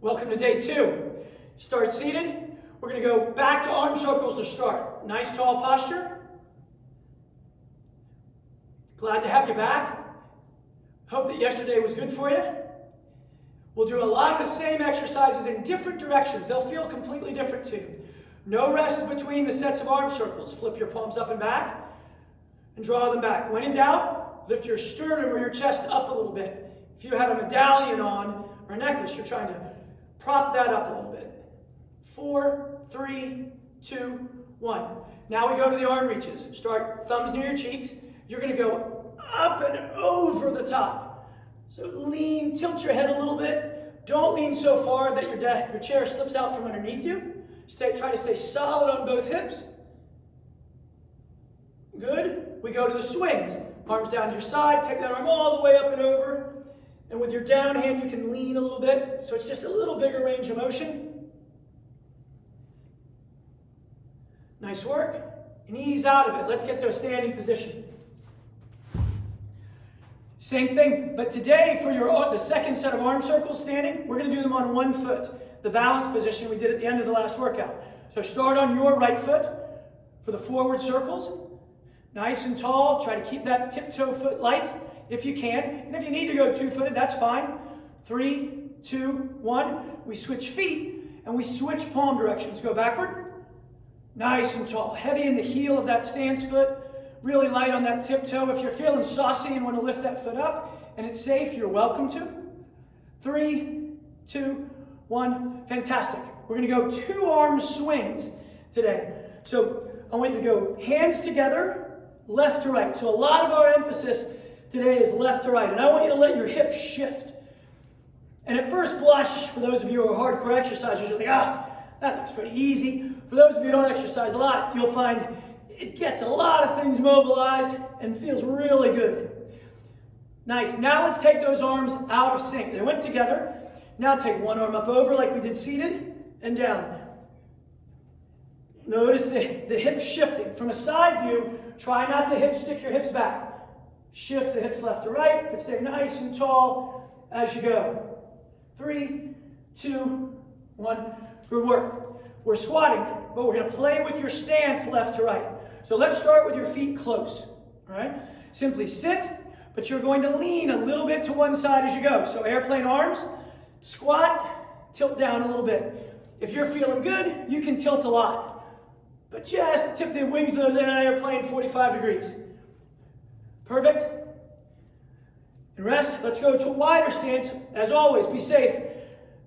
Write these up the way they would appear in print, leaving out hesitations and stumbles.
Welcome to day 2. Start seated. We're going to go back to arm circles to start. Nice tall posture. Glad to have you back. Hope that yesterday was good for you. We'll do a lot of the same exercises in different directions. They'll feel completely different to you. No rest between the sets of arm circles. Flip your palms up and back and draw them back. When in doubt, lift your sternum or your chest up a little bit. If you have a medallion on or a necklace, you're trying to prop that up a little bit. 4, 3, 2, 1. Now we go to the arm reaches. Start thumbs near your cheeks. You're going to go up and over the top. So lean, tilt your head a little bit. Don't lean so far that your chair slips out from underneath you. Try to stay solid on both hips. Good. We go to the swings. Arms down to your side. Take that arm all the way up and over. And with your down hand, you can lean a little bit. So it's just a little bigger range of motion. Nice work. And ease out of it. Let's get to a standing position. Same thing, but today for the second set of arm circles standing, we're going to do them on one foot. The balance position we did at the end of the last workout. So start on your right foot for the forward circles. Nice and tall. Try to keep that tiptoe foot light if you can. And if you need to go two-footed, that's fine. 3, 2, 1. We switch feet and we switch palm directions. Go backward. Nice and tall. Heavy in the heel of that stance foot. Really light on that tiptoe. If you're feeling saucy and want to lift that foot up and it's safe, you're welcome to. 3, 2, 1. Fantastic. We're going to go 2 arm swings today. So I want you to go hands together, left to right. So a lot of our emphasis today is left to right. And I want you to let your hips shift. And at first blush, for those of you who are hardcore exercisers, you're like, that looks pretty easy. For those of you who don't exercise a lot, you'll find it gets a lot of things mobilized and feels really good. Nice. Now let's take those arms out of sync. They went together. Now take one arm up over like we did seated and down. Notice the hips shifting. From a side view, try not to stick your hips back. Shift the hips left to right, but stay nice and tall as you go. 3, 2, 1. Good work. We're squatting, but we're going to play with your stance left to right. So let's start with your feet close. All right? Simply sit, but you're going to lean a little bit to one side as you go. So airplane arms, squat, tilt down a little bit. If you're feeling good, you can tilt a lot. But just tip the wings of the airplane 45 degrees. Perfect. And rest. Let's go to a wider stance. As always, be safe.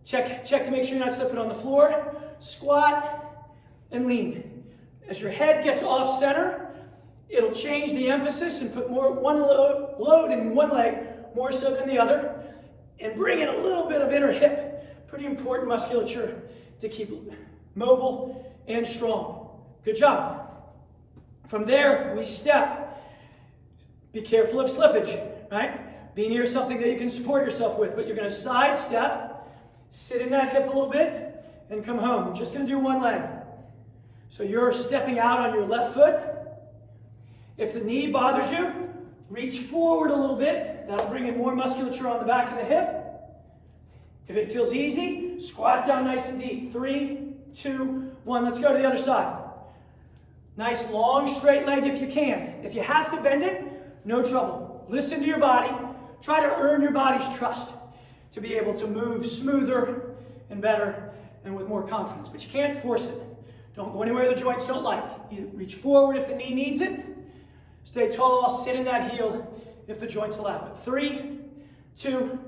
Check to make sure you're not slipping on the floor. Squat and lean. As your head gets off center, it'll change the emphasis and put one load in one leg more so than the other, and bring in a little bit of inner hip. Pretty important musculature to keep mobile and strong. Good job. From there, we step. Be careful of slippage, right? Be near something that you can support yourself with, but you're going to side step, sit in that hip a little bit, and come home. We're just going to do one leg. So you're stepping out on your left foot. If the knee bothers you, reach forward a little bit. That'll bring in more musculature on the back of the hip. If it feels easy, squat down nice and deep. 3, 2, 1. Let's go to the other side. Nice long straight leg if you can. If you have to bend it, no trouble. Listen to your body. Try to earn your body's trust to be able to move smoother and better and with more confidence. But you can't force it. Don't go anywhere the joints don't like. You reach forward if the knee needs it. Stay tall, sit in that heel if the joints allow it. 3, 2,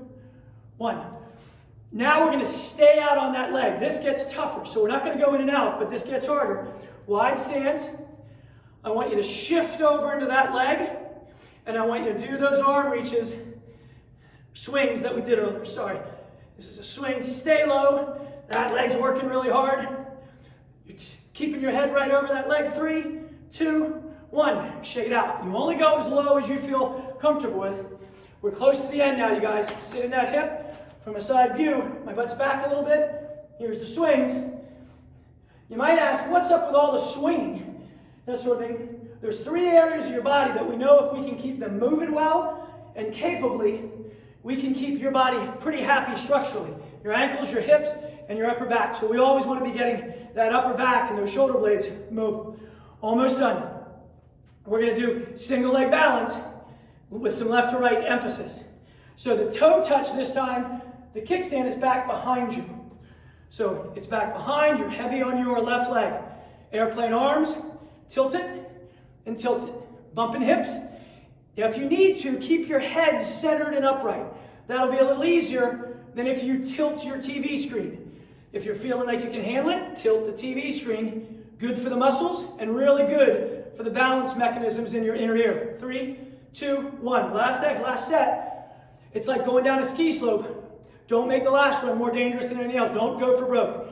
1. Now we're going to stay out on that leg. This gets tougher, so we're not going to go in and out, but this gets harder. Wide stance. I want you to shift over into that leg, and I want you to do those arm reaches, swings that we did earlier. Sorry. This is a swing. Stay low. That leg's working really hard. You're keeping your head right over that leg. 3, 2, 1. Shake it out. You only go as low as you feel comfortable with. We're close to the end now, you guys. Sit in that hip from a side view. My butt's back a little bit. Here's the swings. You might ask, what's up with all the swinging? That sort of thing. There's 3 areas of your body that we know if we can keep them moving well and capably, we can keep your body pretty happy structurally. your ankles, your hips, and your upper back. So we always want to be getting that upper back and those shoulder blades mobile. Almost done. We're going to do single leg balance with some left to right emphasis. So the toe touch this time, the kickstand is back behind you. So it's back behind, you're heavy on your left leg. Airplane arms, tilt it and tilt it. Bumping hips. If you need to, keep your head centered and upright. That'll be a little easier than if you tilt your TV screen. If you're feeling like you can handle it, tilt the TV screen. Good for the muscles and really good for the balance mechanisms in your inner ear. 3, 2, 1. Last set. It's like going down a ski slope. Don't make the last one more dangerous than anything else. Don't go for broke.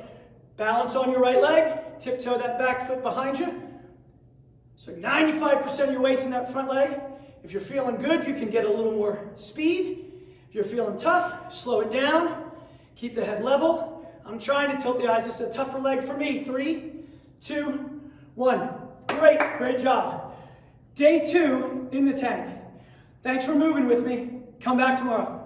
Balance on your right leg. Tiptoe that back foot behind you. So 95% of your weight's in that front leg. If you're feeling good, you can get a little more speed. If you're feeling tough, slow it down. Keep the head level. I'm trying to tilt the eyes. This is a tougher leg for me. 3, 2, 1. Great job. Day 2 in the tank. Thanks for moving with me. Come back tomorrow.